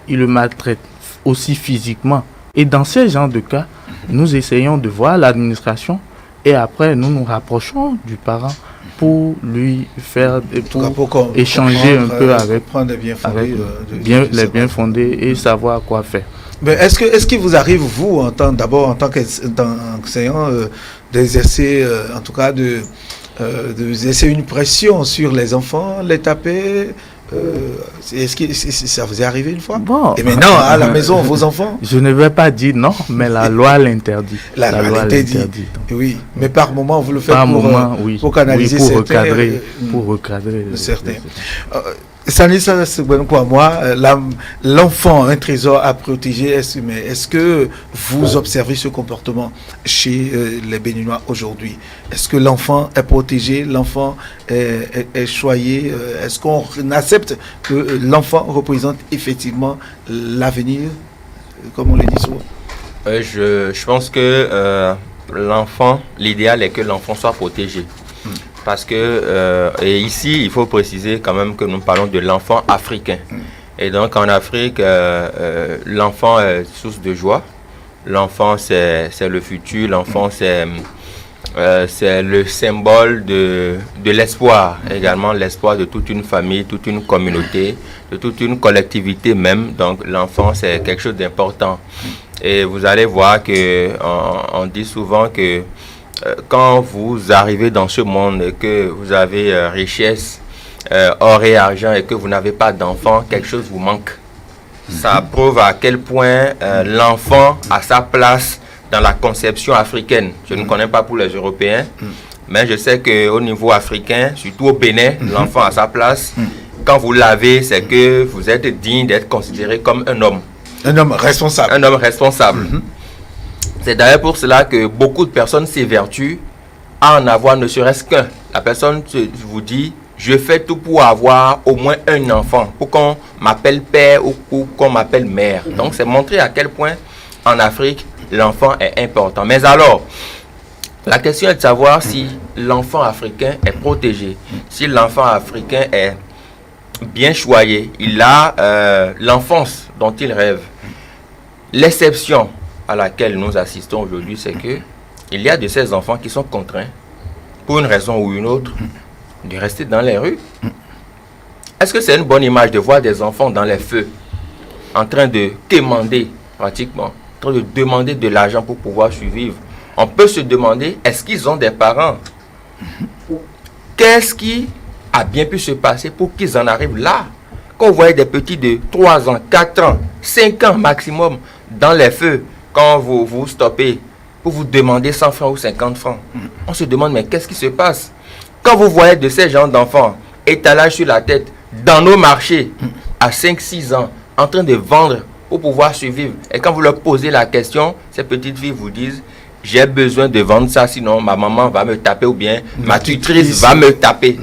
il le maltraite aussi physiquement. Et dans ces genres de cas, nous essayons de voir l'administration et après nous nous rapprochons du parent pour lui faire, pour échanger un peu avec les bien fondés et savoir quoi faire. Mais est-ce qu'il vous arrive, vous, en tant qu'enseignant, d'exercer, en tout cas, d'exercer une pression sur les enfants, les taper? Est-ce que ça vous est arrivé une fois? Bon, et maintenant, à la maison, vos enfants? Je ne vais pas dire non, mais la loi l'interdit. La loi l'interdit. Oui, mais par moment, vous le faites pour canaliser pour recadrer certains. Sanissa moi, l'enfant, un trésor à protéger, est-ce que vous observez ce comportement chez les Béninois aujourd'hui? Est-ce que l'enfant est protégé, l'enfant est choyé? Est-ce qu'on accepte que l'enfant représente effectivement l'avenir, comme on le dit souvent? Je pense que l'enfant, l'idéal est que l'enfant soit protégé. Parce que, et ici, il faut préciser quand même que nous parlons de l'enfant africain. Et donc, en Afrique, l'enfant est source de joie. L'enfant, c'est le futur. L'enfant, c'est le symbole de l'espoir. Également, l'espoir de toute une famille, toute une communauté, de toute une collectivité même. Donc, l'enfant, c'est quelque chose d'important. Et vous allez voir qu'on dit souvent que quand vous arrivez dans ce monde et que vous avez richesse, or et argent, et que vous n'avez pas d'enfant, quelque chose vous manque. Ça prouve à quel point l'enfant a sa place dans la conception africaine. Je ne connais pas pour les Européens, mais je sais qu'au niveau africain, surtout au Bénin, l'enfant a sa place. Quand vous l'avez, c'est que vous êtes digne d'être considéré comme un homme. Un homme responsable. Un homme responsable. C'est d'ailleurs pour cela que beaucoup de personnes s'évertuent à en avoir ne serait-ce qu'un. la personne vous dit, je fais tout pour avoir au moins un enfant, pour qu'on m'appelle père ou qu'on m'appelle mère. Donc, c'est montrer à quel point, en Afrique, l'enfant est important. Mais alors, la question est de savoir si l'enfant africain est protégé, si l'enfant africain est bien choyé, il a l'enfance dont il rêve. L'exception à laquelle nous assistons aujourd'hui, c'est que il y a de ces enfants qui sont contraints, pour une raison ou une autre, de rester dans les rues. Est-ce que c'est une bonne image de voir des enfants dans les feux, en train de quémander pratiquement, en train de demander de l'argent pour pouvoir survivre? On peut se demander, est-ce qu'ils ont des parents? Qu'est-ce qui a bien pu se passer pour qu'ils en arrivent là? Quand vous voyez des petits de 3 ans, 4 ans, 5 ans maximum dans les feux, quand vous vous stoppez pour vous demander 100 francs ou 50 francs, on se demande, mais qu'est-ce qui se passe? Quand vous voyez de ces gens d'enfants, étalage sur la tête, dans nos marchés, à 5-6 ans, en train de vendre pour pouvoir survivre, et quand vous leur posez la question, ces petites filles vous disent, j'ai besoin de vendre ça, sinon ma maman va me taper ou bien ma tutrice va me taper.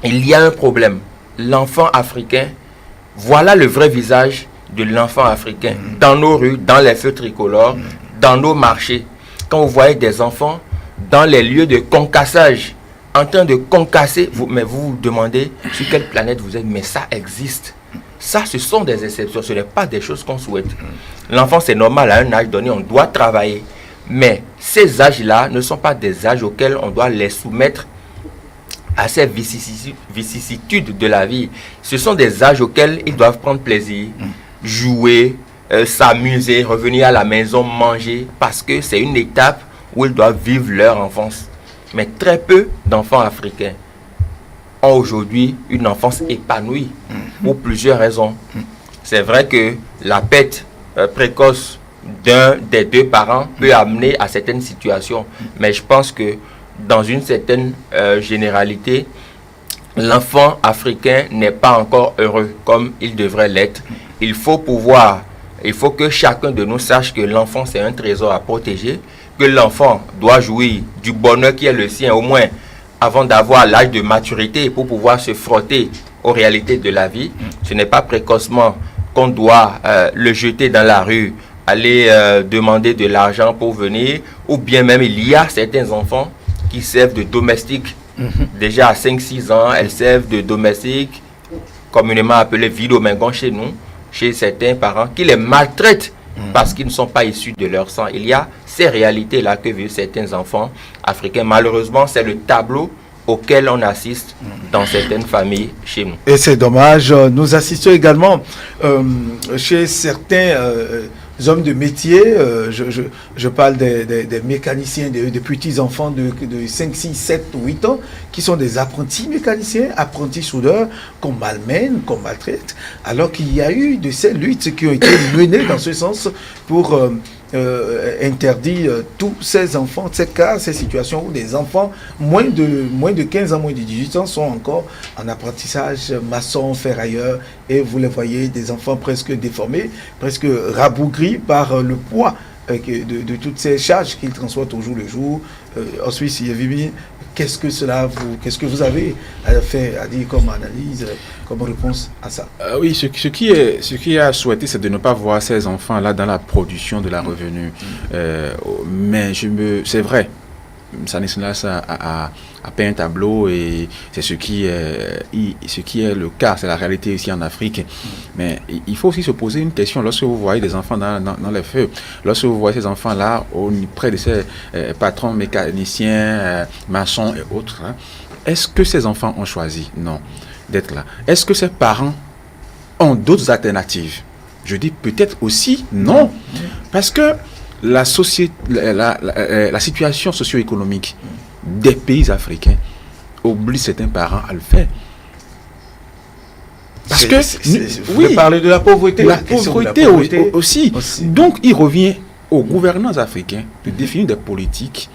Il y a un problème. L'enfant africain, voilà le vrai visage de l'enfant africain. Dans nos rues, dans les feux tricolores, dans nos marchés. Quand vous voyez des enfants dans les lieux de concassage, en train de concasser, mais vous vous demandez sur quelle planète vous êtes, mais ça existe. Ça, ce sont des exceptions, ce n'est pas des choses qu'on souhaite. L'enfant, c'est normal, à un âge donné, on doit travailler. Mais ces âges-là ne sont pas des âges auxquels on doit les soumettre à ces vicissitudes de la vie. Ce sont des âges auxquels ils doivent prendre plaisir, jouer, s'amuser, revenir à la maison, manger, parce que c'est une étape où ils doivent vivre leur enfance. Mais très peu d'enfants africains ont aujourd'hui une enfance épanouie pour plusieurs raisons. C'est vrai que la perte précoce d'un des deux parents peut amener à certaines situations, mais je pense que dans une certaine généralité, l'enfant africain n'est pas encore heureux comme il devrait l'être. Il faut que chacun de nous sache que l'enfant c'est un trésor à protéger, que l'enfant doit jouir du bonheur qui est le sien au moins avant d'avoir l'âge de maturité pour pouvoir se frotter aux réalités de la vie. Ce n'est pas précocement qu'on doit le jeter dans la rue, aller demander de l'argent pour venir, ou bien même il y a certains enfants qui servent de domestiques. Déjà à 5-6 ans, elles servent de domestiques, communément appelées vidomingon chez nous, chez certains parents, qui les maltraitent parce qu'ils ne sont pas issus de leur sang. Il y a ces réalités-là que vivent certains enfants africains. Malheureusement, c'est le tableau auquel on assiste dans certaines familles chez nous. Et c'est dommage. Nous assistons également chez certains hommes de métier. Je parle des mécaniciens, des petits-enfants de 5, 6, 7, 8 ans qui sont des apprentis mécaniciens, apprentis soudeurs qu'on malmène, qu'on maltraite, alors qu'il y a eu de ces luttes qui ont été menées dans ce sens pour interdire tous ces enfants, ces cas, ces situations où des enfants moins de 15 ans, moins de 18 ans sont encore en apprentissage maçon, ferrailleur, et vous les voyez, des enfants presque déformés, presque rabougris par le poids de toutes ces charges qu'ils transportent au jour le jour. Ensuite, Yevimi, qu'est-ce que vous avez à dire comme analyse, comme réponse à ça? Oui, ce qui est à souhaiter, c'est de ne pas voir ces enfants-là dans la production de la revenu. Mais c'est vrai, ça nécessite ça à peindre un tableau, et c'est ce qui est le cas, c'est la réalité ici en Afrique. Mais il faut aussi se poser une question lorsque vous voyez des enfants dans les feux, lorsque vous voyez ces enfants-là près de ces patrons mécaniciens, maçons et autres. Est-ce que ces enfants ont choisi? Non, d'être là. Est-ce que ces parents ont d'autres alternatives? Je dis peut-être aussi non, parce que la situation socio-économique des pays africains oblige certains parents à le faire. Parce vous parlez de la pauvreté. La pauvreté aussi. Donc, il revient aux gouvernants africains de définir des politiques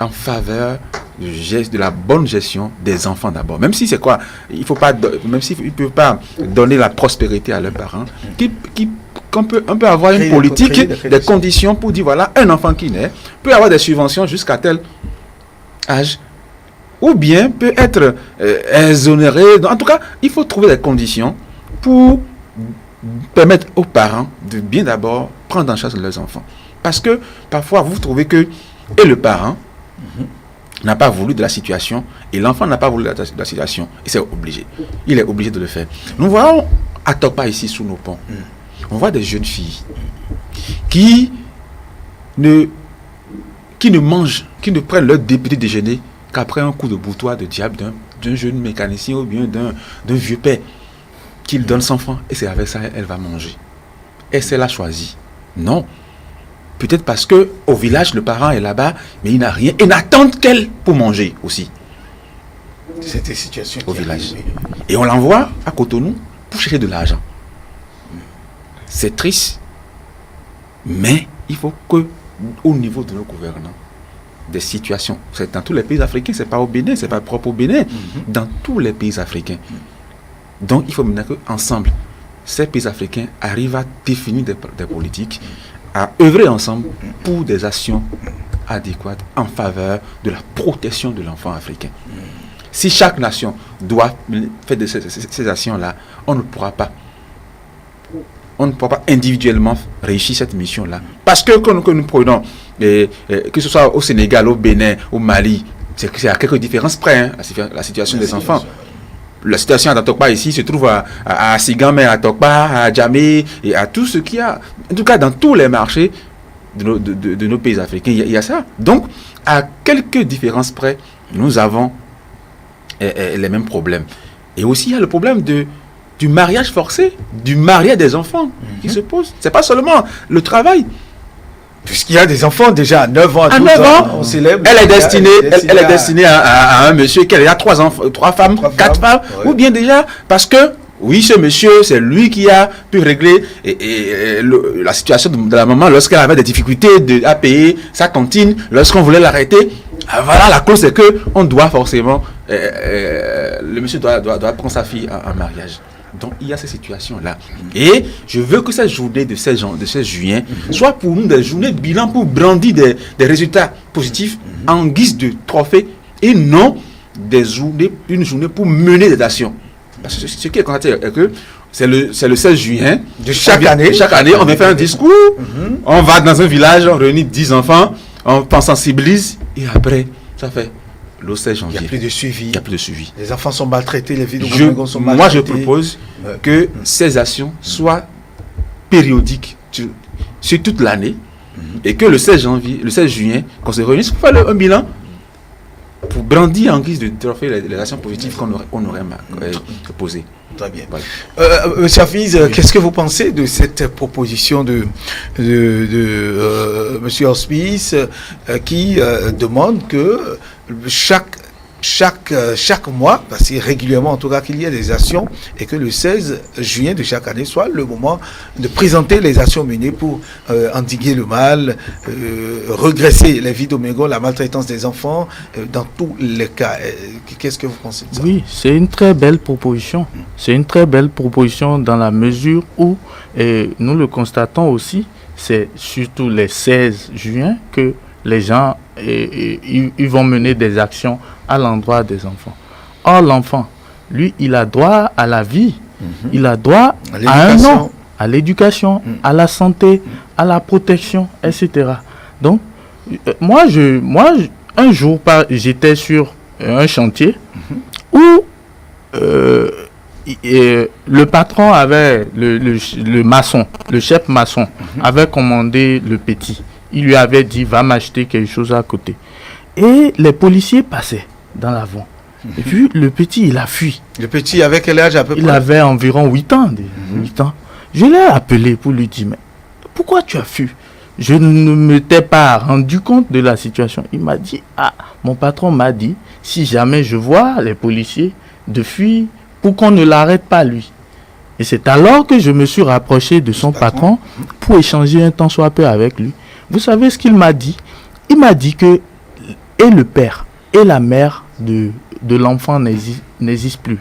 en faveur de la bonne gestion des enfants d'abord. Même si c'est quoi, même s'ils ne peuvent pas donner la prospérité à leurs parents, on peut avoir une politique, des conditions pour dire voilà, un enfant qui naît peut avoir des subventions jusqu'à tel âge. ou bien peut être exonéré. En tout cas, il faut trouver des conditions pour permettre aux parents de bien d'abord prendre en charge leurs enfants. Parce que parfois, vous trouvez que et le parent n'a pas voulu de la situation et l'enfant n'a pas voulu de la situation et c'est obligé. Il est obligé de le faire. Nous voyons à Tokpa ici sous nos ponts, on voit des jeunes filles qui ne mangent, qui ne prennent leur petit déjeuner qu'après un coup de boutoir de diable d'un jeune mécanicien ou bien d'un vieux père qu'il donne son francs et c'est avec ça elle va manger. Est-ce qu'elle a choisi? Non. Peut-être parce que au village le parent est là-bas mais il n'a rien et n'attend qu'elle pour manger aussi. C'est des situations au village. Et on l'envoie à Cotonou pour chercher de l'argent. C'est triste, mais il faut que au niveau de nos gouvernants, des situations, c'est dans tous les pays africains, c'est pas au Bénin, c'est pas propre au Bénin, dans tous les pays africains. Donc il faut maintenant qu'ensemble, ces pays africains arrivent à définir des politiques, à œuvrer ensemble pour des actions adéquates en faveur de la protection de l'enfant africain. Si chaque nation doit faire de ces actions-là, on ne pourra pas individuellement réussir cette mission-là. Parce que quand nous prenons, que ce soit au Sénégal, au Bénin, au Mali, c'est à quelques différences près, hein, la situation des enfants. La situation à Tokpa ici se trouve à Sigame, à Tokpa, à Djamé, et à tout ce qu'il y a. En tout cas, dans tous les marchés de nos pays africains, il y a ça. Donc, à quelques différences près, nous avons les mêmes problèmes. Et aussi, il y a le problème du mariage forcé, du mariage des enfants qui se pose. C'est pas seulement le travail. Puisqu'il y a des enfants déjà à 9 ans, à 12 ans, on célèbre. Elle est destinée à un monsieur qui a 3 femmes, 4 femmes, ouais. Ou bien déjà, parce que, oui, ce monsieur, c'est lui qui a pu régler la situation de la maman lorsqu'elle avait des difficultés à payer sa cantine, lorsqu'on voulait l'arrêter. Voilà, la cause c'est que on doit forcément, le monsieur doit prendre sa fille en mariage. Donc il y a ces situations-là. Et je veux que cette journée de 16 juin soit pour nous des journées bilan pour brandir des résultats positifs en guise de trophée et non une journée pour mener des actions. Parce que ce qui est constaté est que c'est le 16 juin de chaque année. Chaque année, on vient faire un discours, on va dans un village, on réunit 10 enfants, on sensibilise et après, ça fait le 16 janvier. Il n'y a plus de suivi. Il n'y a plus de suivi. Les enfants sont maltraités, les vies de sont maltraitées. Moi, je propose que ces actions soient périodiques sur toute l'année et que le 16 juin, qu'on se réunisse pour faire un bilan pour brandir en guise de trophée les actions positives qu'on aurait posées. Très bien. Voilà. Monsieur Hafiz, qu'est-ce que vous pensez de cette proposition de Monsieur Hospice qui demande que chaque mois, parce que régulièrement en tout cas qu'il y ait des actions et que le 16 juin de chaque année soit le moment de présenter les actions menées pour endiguer le mal, regresser les vies d'Omégo, la maltraitance des enfants dans tous les cas. Qu'est-ce que vous pensez de ça? Oui, c'est une très belle proposition. C'est une très belle proposition dans la mesure où, nous le constatons aussi, c'est surtout les 16 juin que les gens ils vont mener des actions à l'endroit des enfants. Or, l'enfant, lui, il a droit à la vie, il a droit à un nom, à l'éducation, à la santé, à la protection, etc. Donc, moi, un jour, j'étais sur un chantier où le patron avait, le maçon, le chef maçon, avait commandé le petit. Il lui avait dit, va m'acheter quelque chose à côté. Et les policiers passaient dans l'avant. Et puis, le petit, il a fui. Le petit avait quel âge à peu près? Il avait environ 8 ans. 8 ans. Je l'ai appelé pour lui dire, mais pourquoi tu as fui? Je ne m'étais pas rendu compte de la situation. Il m'a dit, mon patron m'a dit, si jamais je vois les policiers de fuir, pour qu'on ne l'arrête pas lui. Et c'est alors que je me suis rapproché de son patron pour échanger un temps soit peu avec lui. Vous savez ce qu'il m'a dit? Il m'a dit que et le père et la mère de l'enfant n'existent plus.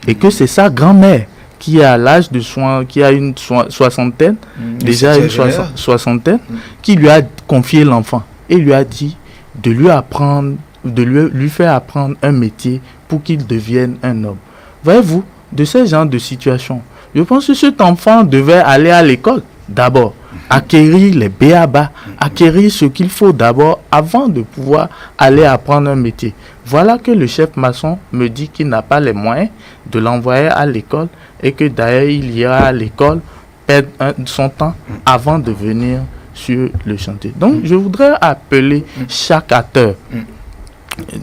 Et que c'est sa grand-mère qui a l'âge de qui a une soixantaine, déjà une soixantaine, qui lui a confié l'enfant et lui a dit de lui apprendre lui faire apprendre un métier pour qu'il devienne un homme. Voyez-vous, de ce genre de situation, je pense que cet enfant devait aller à l'école d'abord, acquérir les b.a.-ba, acquérir ce qu'il faut d'abord avant de pouvoir aller apprendre un métier. Voilà que le chef maçon me dit qu'il n'a pas les moyens de l'envoyer à l'école et que d'ailleurs il ira à l'école perdre son temps avant de venir sur le chantier. Donc je voudrais appeler chaque acteur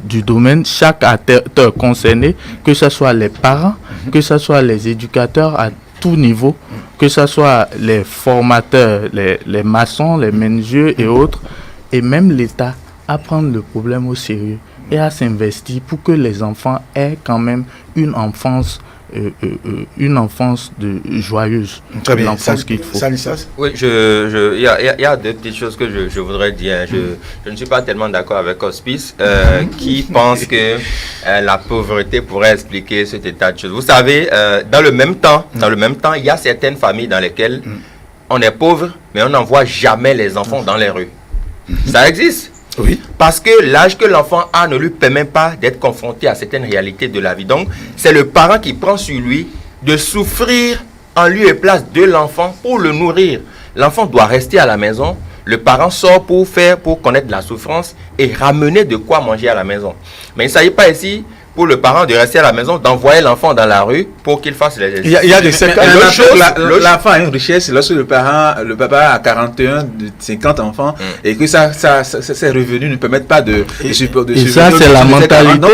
du domaine, chaque acteur concerné, que ce soit les parents, que ce soit les éducateurs à tout niveau, que ce soit les formateurs, les maçons, les menuisiers et autres, et même l'État, à prendre le problème au sérieux et à s'investir pour que les enfants aient quand même une enfance joyeuse. Très bien. L'enfance qu'il faut. Oui, il y a deux petites choses que je voudrais dire. Je ne suis pas tellement d'accord avec Hospice qui pense que la pauvreté pourrait expliquer cet état de choses. Vous savez, dans le même temps, il y a certaines familles dans lesquelles on est pauvre, mais on n'envoie jamais les enfants dans les rues. Ça existe. Oui. Parce que l'âge que l'enfant a ne lui permet pas d'être confronté à certaines réalités de la vie. Donc, c'est le parent qui prend sur lui de souffrir en lieu et place de l'enfant pour le nourrir. L'enfant doit rester à la maison. Le parent sort pour connaître la souffrance et ramener de quoi manger à la maison. Mais il ne s'agit pas ici pour le parent de rester à la maison, d'envoyer l'enfant dans la rue pour qu'il fasse les exercices. Il y a des secteurs. L'enfant a une richesse lorsque le papa a 41, 50 enfants et que ses revenus ne permettent pas de supporter. Et ça, c'est la mentalité. Non,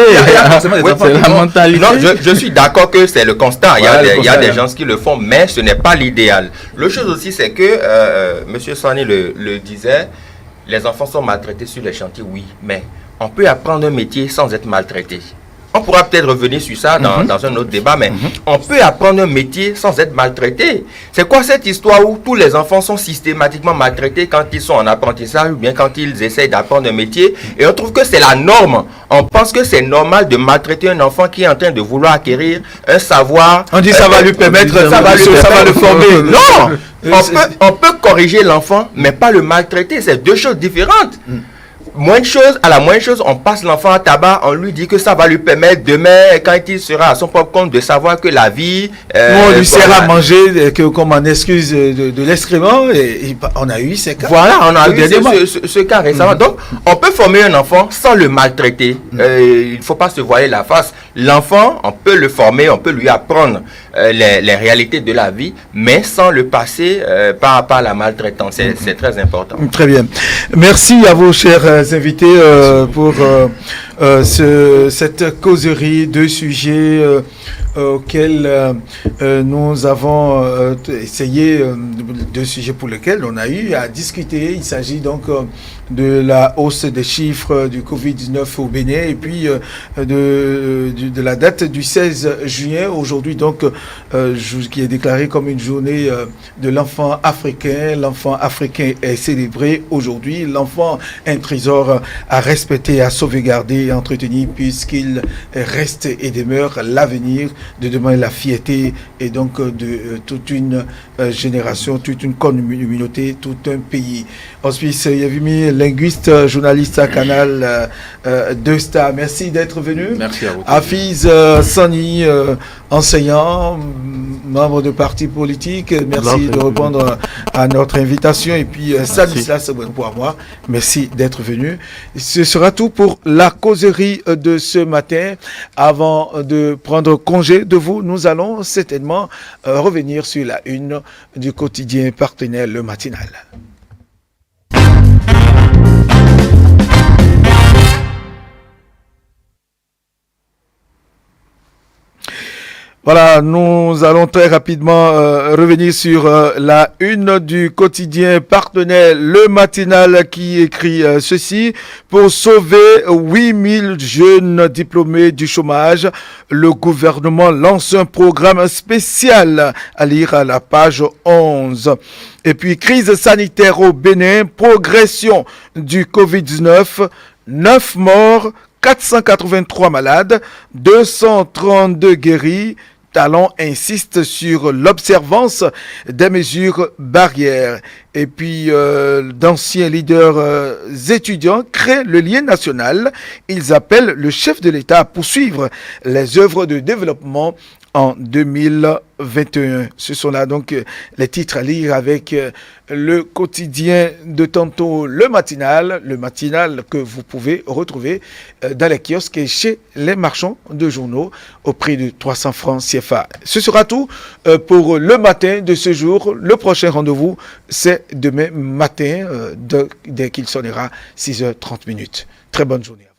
je suis d'accord que c'est le constat. Il y a des gens qui le font, mais ce n'est pas l'idéal. L'autre chose aussi, c'est que, M. Sani le disait, les enfants sont maltraités sur les chantiers, oui, mais on peut apprendre un métier sans être maltraité. On pourra peut-être revenir sur ça dans un autre débat, mais on peut apprendre un métier sans être maltraité. C'est quoi cette histoire où tous les enfants sont systématiquement maltraités quand ils sont en apprentissage ou bien quand ils essayent d'apprendre un métier? Et on trouve que c'est la norme. On pense que c'est normal de maltraiter un enfant qui est en train de vouloir acquérir un savoir. On dit ça va lui permettre, ça va le former. Non, on peut corriger l'enfant, mais pas le maltraiter. C'est deux choses différentes. À la moindre chose, on passe l'enfant à tabac, on lui dit que ça va lui permettre demain, quand il sera à son propre compte, de savoir que la vie... on lui sert à manger comme en excuse de l'excrément, et on a eu ces cas. Voilà, on a eu ce cas récemment. Donc, on peut former un enfant sans le maltraiter. Il ne faut pas se voiler la face. L'enfant, on peut le former, on peut lui apprendre les réalités de la vie, mais sans le passer par la maltraitance. C'est très important. Très bien. Merci à vos chers invités pour cette causerie de sujets auxquels nous avons essayé, de sujets pour lesquels on a eu à discuter. Il s'agit donc de la hausse des chiffres du Covid-19 au Bénin et puis de la date du 16 juin, aujourd'hui donc, qui est déclarée comme une journée de l'enfant africain. L'enfant africain est célébré aujourd'hui. L'enfant un trésor à respecter, à sauvegarder, à entretenir, puisqu'il reste et demeure l'avenir de demain, la fierté et donc de toute une génération, toute une communauté, tout un pays. Hospice Yavimi, linguiste, journaliste à Canal 2 Star. Merci d'être venu. Merci à vous. Hafiz Sani, enseignant, membre de parti politique. Merci de répondre à notre invitation. Et puis Stanislas Bois-moi, merci d'être venu. Ce sera tout pour la causerie de ce matin. Avant de prendre congé de vous, nous allons certainement revenir sur la une du quotidien partenaire Le Matinal. Voilà, nous allons très rapidement revenir sur la une du quotidien partenaire Le Matinal qui écrit ceci. Pour sauver 8000 jeunes diplômés du chômage, le gouvernement lance un programme spécial à lire à la page 11. Et puis, crise sanitaire au Bénin, progression du Covid-19, 9 morts, 483 malades, 232 guéris. Talon insiste sur l'observance des mesures barrières. et puis d'anciens leaders étudiants créent le lien national. Ils appellent le chef de l'État à poursuivre les œuvres de développement en 2021. Ce sont là donc les titres à lire avec le quotidien de tantôt le matinal que vous pouvez retrouver dans les kiosques et chez les marchands de journaux au prix de 300 francs CFA. Ce sera tout pour le matin de ce jour. Le prochain rendez-vous, c'est demain matin dès qu'il sonnera 6h30. Très bonne journée.